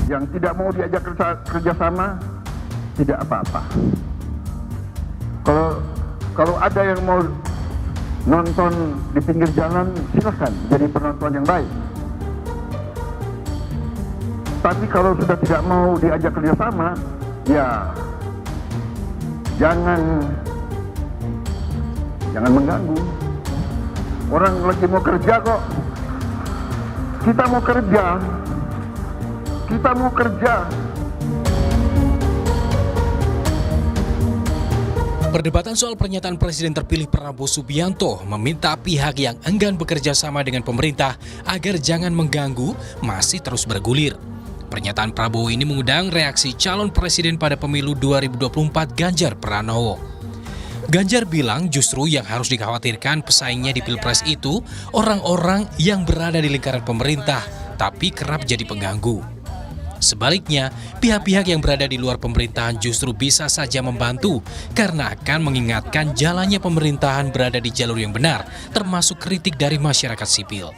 yang tidak mau diajak kerjasama tidak apa-apa. Kalau ada yang mau nonton di pinggir jalan, silakan jadi penonton yang baik. Tapi kalau sudah tidak mau diajak kerjasama, ya jangan mengganggu. Orang lagi mau kerja kok. Kita mau kerja. Perdebatan soal pernyataan Presiden terpilih Prabowo Subianto meminta pihak yang enggan bekerja sama dengan pemerintah agar jangan mengganggu masih terus bergulir. Pernyataan Prabowo ini mengundang reaksi calon presiden pada pemilu 2024 Ganjar Pranowo. Ganjar bilang justru yang harus dikhawatirkan pesaingnya di Pilpres itu orang-orang yang berada di lingkaran pemerintah tapi kerap jadi pengganggu. Sebaliknya, pihak-pihak yang berada di luar pemerintahan justru bisa saja membantu karena akan mengingatkan jalannya pemerintahan berada di jalur yang benar, termasuk kritik dari masyarakat sipil.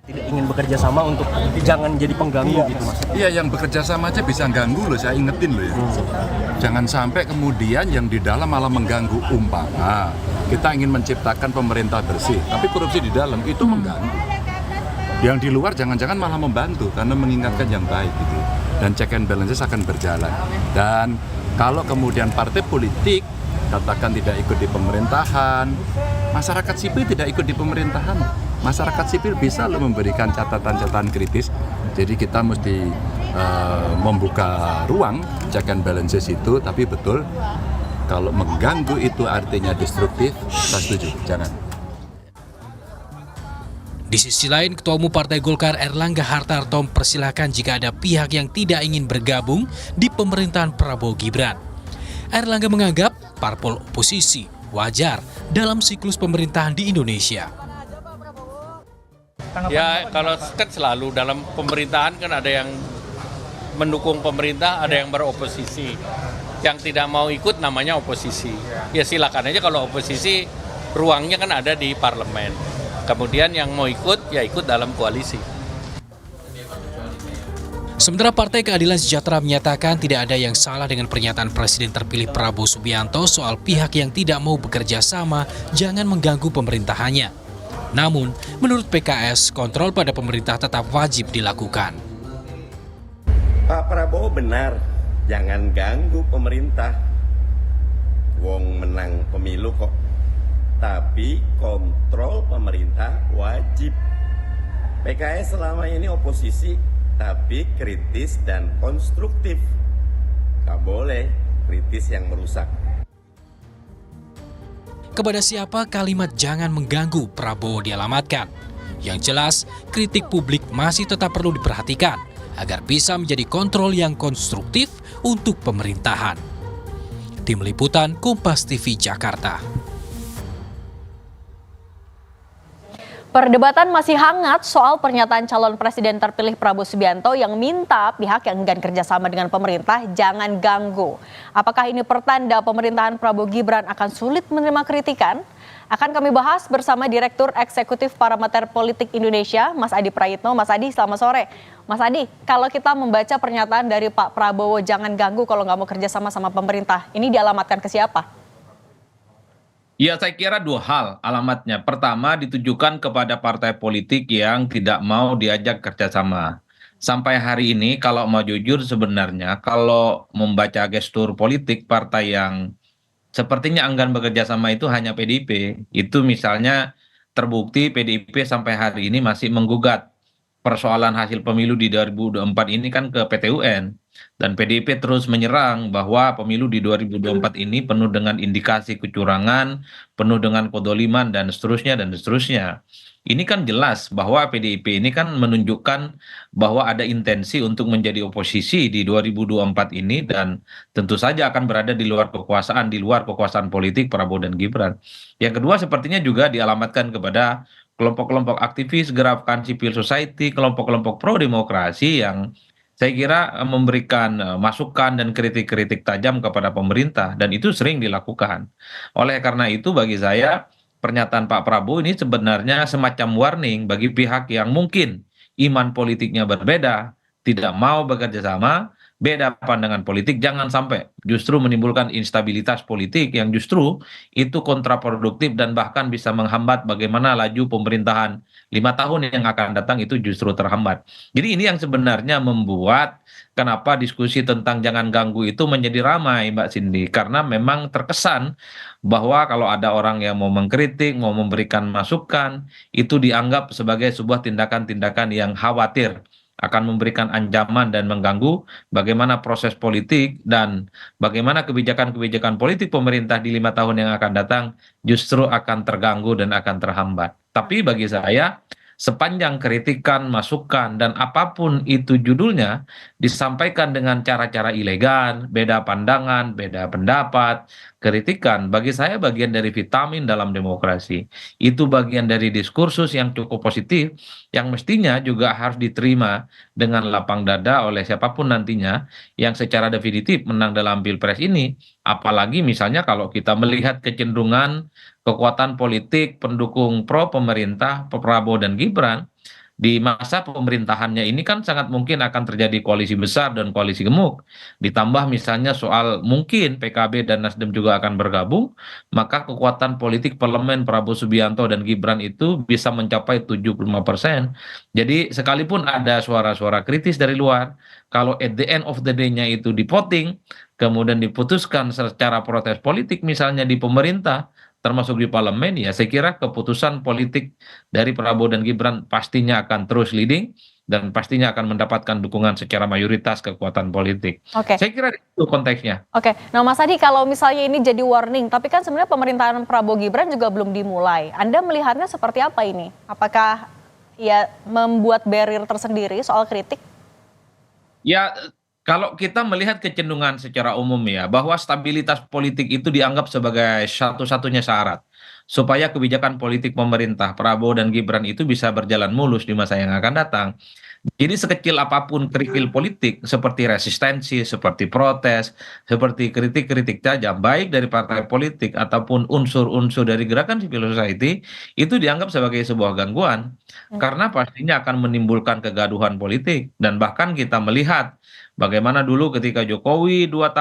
Tidak ingin bekerja sama untuk jangan jadi pengganggu gitu mas. Iya, yang bekerja sama aja bisa ganggu loh, saya ingetin loh ya. Jangan sampai kemudian yang di dalam malah mengganggu. Umpama kita ingin menciptakan pemerintah bersih, tapi korupsi di dalam itu mengganggu. Yang di luar jangan-jangan malah membantu karena mengingatkan yang baik gitu. Dan check and balances akan berjalan. Dan kalau kemudian partai politik katakan tidak ikut di pemerintahan, masyarakat sipil tidak ikut di pemerintahan. Masyarakat sipil bisa loh memberikan catatan-catatan kritis. Jadi kita mesti membuka ruang check and balances itu, tapi betul kalau mengganggu itu artinya destruktif, saya setuju, jangan. Di sisi lain, Ketua Umum Partai Golkar Erlangga Hartarto mempersilahkan jika ada pihak yang tidak ingin bergabung di pemerintahan Prabowo Gibran. Erlangga menganggap parpol oposisi wajar dalam siklus pemerintahan di Indonesia. Ya, kalau kan selalu dalam pemerintahan kan ada yang mendukung pemerintah, ada yang beroposisi. Yang tidak mau ikut namanya oposisi. Ya silakan aja, kalau oposisi ruangnya kan ada di parlemen. Kemudian yang mau ikut, ya ikut dalam koalisi. Sementara Partai Keadilan Sejahtera menyatakan tidak ada yang salah dengan pernyataan Presiden terpilih Prabowo Subianto soal pihak yang tidak mau bekerja sama jangan mengganggu pemerintahannya. Namun, menurut PKS, kontrol pada pemerintah tetap wajib dilakukan. Pak Prabowo benar, jangan ganggu pemerintah. Wong menang pemilu kok. Tapi kontrol pemerintah wajib. PKS selama ini oposisi, tapi kritis dan konstruktif. Gak boleh kritis yang merusak. Kepada siapa kalimat jangan mengganggu Prabowo dialamatkan? Yang jelas, kritik publik masih tetap perlu diperhatikan agar bisa menjadi kontrol yang konstruktif untuk pemerintahan. Tim Liputan Kompas TV Jakarta. Perdebatan masih hangat soal pernyataan calon presiden terpilih Prabowo Subianto yang minta pihak yang enggan kerjasama dengan pemerintah jangan ganggu. Apakah ini pertanda pemerintahan Prabowo Gibran akan sulit menerima kritikan? Akan kami bahas bersama Direktur Eksekutif Parameter Politik Indonesia, Mas Adi Prayitno. Mas Adi, selamat sore. Mas Adi, kalau kita membaca pernyataan dari Pak Prabowo jangan ganggu kalau nggak mau kerjasama sama pemerintah, ini dialamatkan ke siapa? Ya, saya kira dua hal alamatnya. Pertama, ditujukan kepada partai politik yang tidak mau diajak kerjasama. Sampai hari ini, kalau mau jujur sebenarnya, kalau membaca gestur politik partai yang sepertinya enggan bekerja sama itu hanya PDIP. Itu misalnya terbukti PDIP sampai hari ini masih menggugat persoalan hasil pemilu di 2024 ini kan ke PT UN. Dan PDIP terus menyerang bahwa pemilu di 2024 ini penuh dengan indikasi kecurangan, penuh dengan kedoliman, dan seterusnya, dan seterusnya. Ini kan jelas bahwa PDIP ini kan menunjukkan bahwa ada intensi untuk menjadi oposisi di 2024 ini dan tentu saja akan berada di luar kekuasaan politik Prabowo dan Gibran. Yang kedua sepertinya juga dialamatkan kepada kelompok-kelompok aktivis, gerakan civil society, kelompok-kelompok pro-demokrasi yang saya kira memberikan masukan dan kritik-kritik tajam kepada pemerintah dan itu sering dilakukan. Oleh karena itu bagi saya pernyataan Pak Prabowo ini sebenarnya semacam warning bagi pihak yang mungkin iman politiknya berbeda tidak mau bekerja sama, beda pandangan politik, jangan sampai justru menimbulkan instabilitas politik yang justru itu kontraproduktif dan bahkan bisa menghambat bagaimana laju pemerintahan 5 tahun yang akan datang itu justru terhambat. Jadi ini yang sebenarnya membuat kenapa diskusi tentang jangan ganggu itu menjadi ramai, Mbak Cindy, karena memang terkesan bahwa kalau ada orang yang mau mengkritik, mau memberikan masukan, itu dianggap sebagai sebuah tindakan-tindakan yang khawatir akan memberikan ancaman dan mengganggu bagaimana proses politik dan bagaimana kebijakan-kebijakan politik pemerintah di 5 tahun yang akan datang justru akan terganggu dan akan terhambat. Tapi bagi saya, sepanjang kritikan, masukan, dan apapun itu judulnya disampaikan dengan cara-cara elegan, beda pandangan, beda pendapat, kritikan, bagi saya bagian dari vitamin dalam demokrasi. Itu bagian dari diskursus yang cukup positif, yang mestinya juga harus diterima dengan lapang dada oleh siapapun nantinya yang secara definitif menang dalam Pilpres ini. Apalagi misalnya kalau kita melihat kecenderungan kekuatan politik pendukung pro pemerintah Prabowo dan Gibran di masa pemerintahannya ini kan sangat mungkin akan terjadi koalisi besar dan koalisi gemuk. Ditambah misalnya soal mungkin PKB dan Nasdem juga akan bergabung, maka kekuatan politik parlemen Prabowo Subianto dan Gibran itu bisa mencapai 75%. Jadi sekalipun ada suara-suara kritis dari luar, kalau at the end of the day-nya itu di voting, kemudian diputuskan secara protes politik misalnya di pemerintah, termasuk di parlemen, ya saya kira keputusan politik dari Prabowo dan Gibran pastinya akan terus leading dan pastinya akan mendapatkan dukungan secara mayoritas kekuatan politik. Oke. Saya kira itu konteksnya. Oke, nah Mas Adi, kalau misalnya ini jadi warning, tapi kan sebenarnya pemerintahan Prabowo Gibran juga belum dimulai. Anda melihatnya seperti apa ini? Apakah ya membuat barrier tersendiri soal kritik? Ya, kalau kita melihat kecenderungan secara umum ya, bahwa stabilitas politik itu dianggap sebagai satu-satunya syarat supaya kebijakan politik pemerintah Prabowo dan Gibran itu bisa berjalan mulus di masa yang akan datang. Jadi sekecil apapun kerikil politik seperti resistensi, seperti protes, seperti kritik-kritik tajam, baik dari partai politik ataupun unsur-unsur dari gerakan civil society, itu dianggap sebagai sebuah gangguan. Karena pastinya akan menimbulkan kegaduhan politik. Dan bahkan kita melihat bagaimana dulu ketika Jokowi 2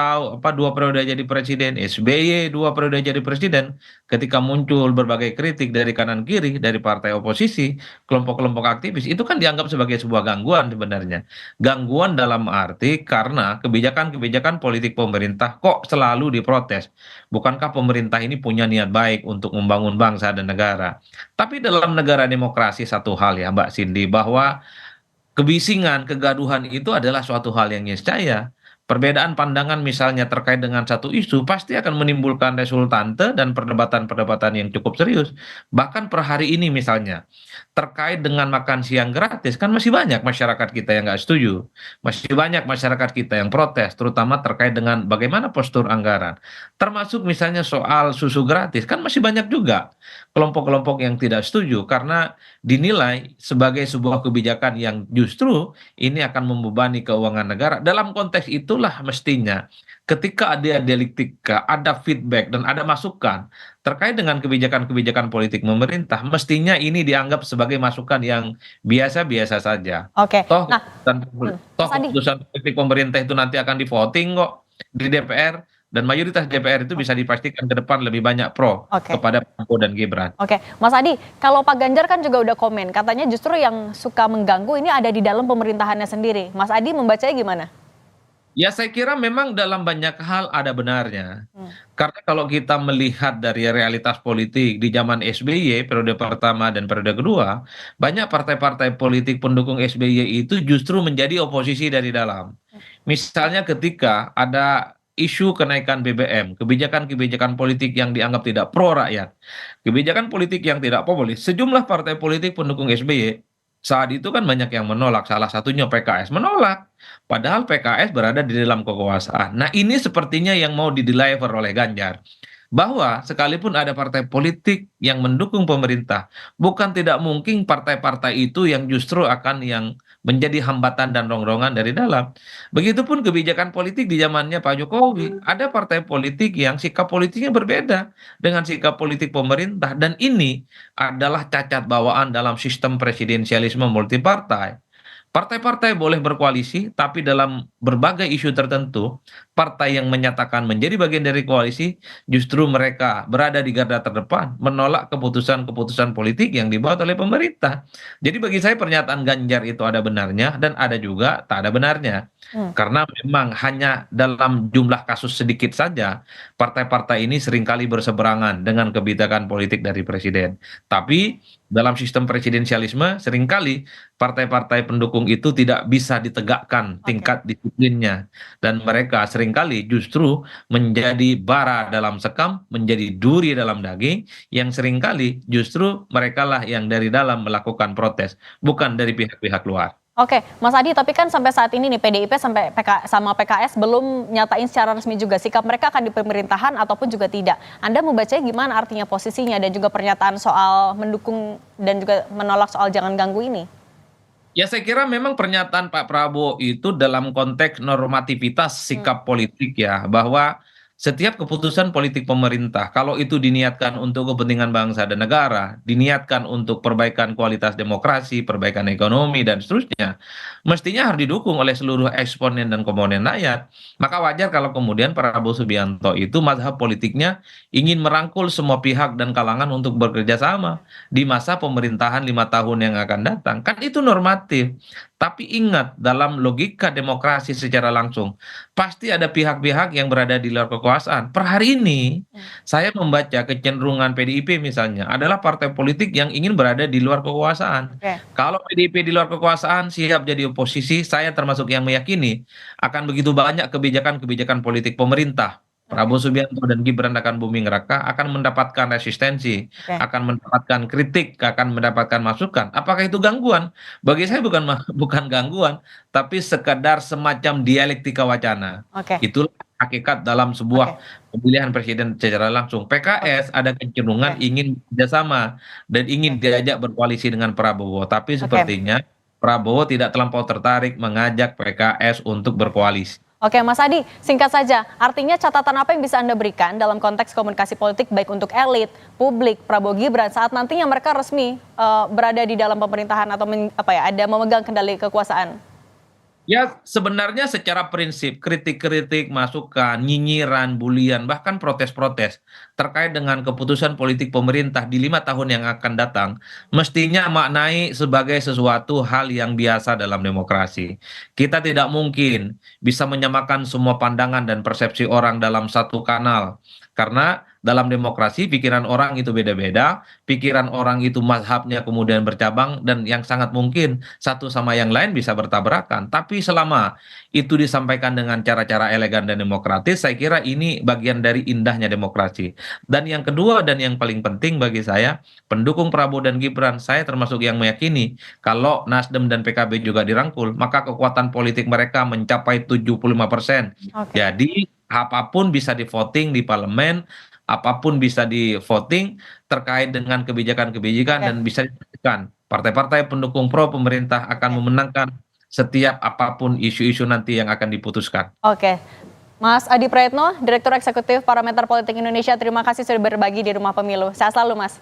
periode jadi presiden, SBY 2 periode jadi presiden, ketika muncul berbagai kritik dari kanan kiri, dari partai oposisi, kelompok-kelompok aktivis, itu kan dianggap sebagai sebuah gangguan sebenarnya. Gangguan dalam arti karena kebijakan-kebijakan politik pemerintah kok selalu diprotes. Bukankah pemerintah ini punya niat baik untuk membangun bangsa dan negara? Tapi dalam negara demokrasi satu hal ya Mbak Cindy, bahwa kebisingan, kegaduhan itu adalah suatu hal yang niscaya. Perbedaan pandangan misalnya terkait dengan satu isu pasti akan menimbulkan resultante dan perdebatan-perdebatan yang cukup serius. Bahkan per hari ini misalnya, terkait dengan makan siang gratis, kan masih banyak masyarakat kita yang nggak setuju. Masih banyak masyarakat kita yang protes, terutama terkait dengan bagaimana postur anggaran. Termasuk misalnya soal susu gratis, kan masih banyak juga kelompok-kelompok yang tidak setuju karena dinilai sebagai sebuah kebijakan yang justru ini akan membebani keuangan negara. Dalam konteks itulah mestinya ketika ada dialektika, ada feedback dan ada masukan terkait dengan kebijakan-kebijakan politik pemerintah, mestinya ini dianggap sebagai masukan yang biasa-biasa saja. Oke, Toh, nah, toh Mas Adi. keputusan politik pemerintah itu nanti akan di voting kok di DPR dan mayoritas DPR itu bisa dipastikan ke depan lebih banyak pro Oke. kepada Prabowo dan Gibran. Oke, Mas Adi, kalau Pak Ganjar kan juga udah komen, katanya justru yang suka mengganggu ini ada di dalam pemerintahannya sendiri. Mas Adi membacanya gimana? Ya saya kira memang dalam banyak hal ada benarnya. Karena kalau kita melihat dari realitas politik di zaman SBY periode pertama dan periode kedua, banyak partai-partai politik pendukung SBY itu justru menjadi oposisi dari dalam. Misalnya ketika ada isu kenaikan BBM, kebijakan-kebijakan politik yang dianggap tidak pro rakyat, kebijakan politik yang tidak populis, sejumlah partai politik pendukung SBY saat itu kan banyak yang menolak, salah satunya PKS menolak. Padahal PKS berada di dalam kekuasaan. Nah ini sepertinya yang mau di-deliver oleh Ganjar. Bahwa sekalipun ada partai politik yang mendukung pemerintah, bukan tidak mungkin partai-partai itu yang justru akan yang menjadi hambatan dan rongrongan dari dalam. Begitupun kebijakan politik di zamannya Pak Jokowi. Ada partai politik yang sikap politiknya berbeda dengan sikap politik pemerintah. Dan ini adalah cacat bawaan dalam sistem presidensialisme multipartai. Partai-partai boleh berkoalisi, tapi dalam berbagai isu tertentu, partai yang menyatakan menjadi bagian dari koalisi, justru mereka berada di garda terdepan, menolak keputusan-keputusan politik yang dibuat oleh pemerintah. Jadi bagi saya pernyataan Ganjar itu ada benarnya, dan ada juga tak ada benarnya. Karena memang hanya dalam jumlah kasus sedikit saja, partai-partai ini seringkali berseberangan dengan kebijakan politik dari presiden. Tapi dalam sistem presidensialisme, seringkali partai-partai pendukung itu tidak bisa ditegakkan tingkat disiplinnya, dan mereka seringkali justru menjadi bara dalam sekam, menjadi duri dalam daging, yang seringkali justru merekalah yang dari dalam melakukan protes, bukan dari pihak-pihak luar. Oke, Mas Adi, tapi kan sampai saat ini nih PDIP sampai sama PKS belum nyatain secara resmi juga sikap mereka akan di pemerintahan ataupun juga tidak. Anda membacanya gimana artinya posisinya dan juga pernyataan soal mendukung dan juga menolak soal jangan ganggu ini? Ya, saya kira memang pernyataan Pak Prabowo itu dalam konteks normativitas sikap politik ya, bahwa setiap keputusan politik pemerintah, kalau itu diniatkan untuk kepentingan bangsa dan negara, diniatkan untuk perbaikan kualitas demokrasi, perbaikan ekonomi, dan seterusnya, mestinya harus didukung oleh seluruh eksponen dan komponen rakyat. Maka wajar kalau kemudian Prabowo Subianto itu mazhab politiknya ingin merangkul semua pihak dan kalangan untuk bekerja sama di masa pemerintahan 5 tahun yang akan datang. Kan itu normatif. Tapi ingat, dalam logika demokrasi secara langsung, pasti ada pihak-pihak yang berada di luar kekuasaan. Per hari ini, saya membaca kecenderungan PDIP misalnya adalah partai politik yang ingin berada di luar kekuasaan. Oke. Kalau PDIP di luar kekuasaan siap jadi oposisi, saya termasuk yang meyakini akan begitu banyak kebijakan-kebijakan politik pemerintah. Prabowo Subianto dan Gibran akan booming raka, akan mendapatkan resistensi, Oke. akan mendapatkan kritik, akan mendapatkan masukan. Apakah itu gangguan? Bagi saya bukan gangguan, tapi sekedar semacam dialektika wacana. Oke. Itulah hakikat dalam sebuah pemilihan presiden secara langsung. PKS ada kecenderungan ingin kerjasama dan ingin diajak berkoalisi dengan Prabowo, tapi sepertinya Prabowo tidak terlampau tertarik mengajak PKS untuk berkoalisi. Oke, Mas Adi, singkat saja, artinya catatan apa yang bisa Anda berikan dalam konteks komunikasi politik baik untuk elit, publik, Prabowo Gibran saat nantinya mereka resmi berada di dalam pemerintahan atau ada memegang kendali kekuasaan? Ya, sebenarnya secara prinsip kritik-kritik, masukan, nyinyiran, bulian, bahkan protes-protes terkait dengan keputusan politik pemerintah di 5 tahun yang akan datang, mestinya maknai sebagai sesuatu hal yang biasa dalam demokrasi. Kita tidak mungkin bisa menyamakan semua pandangan dan persepsi orang dalam satu kanal. Karena dalam demokrasi pikiran orang itu beda-beda, pikiran orang itu mazhabnya kemudian bercabang, dan yang sangat mungkin satu sama yang lain bisa bertabrakan. Tapi selama itu disampaikan dengan cara-cara elegan dan demokratis, saya kira ini bagian dari indahnya demokrasi. Dan yang kedua dan yang paling penting bagi saya, pendukung Prabowo dan Gibran, saya termasuk yang meyakini kalau Nasdem dan PKB juga dirangkul, maka kekuatan politik mereka mencapai 75%. Oke. Jadi apapun bisa di voting di parlemen, apapun bisa di voting terkait dengan kebijakan-kebijakan, dan bisa dipastikan partai-partai pendukung pro pemerintah akan memenangkan setiap apapun isu-isu nanti yang akan diputuskan. Oke. Mas Adi Praetno, Direktur Eksekutif Parameter Politik Indonesia, terima kasih sudah berbagi di Rumah Pemilu. Sehat selalu, Mas.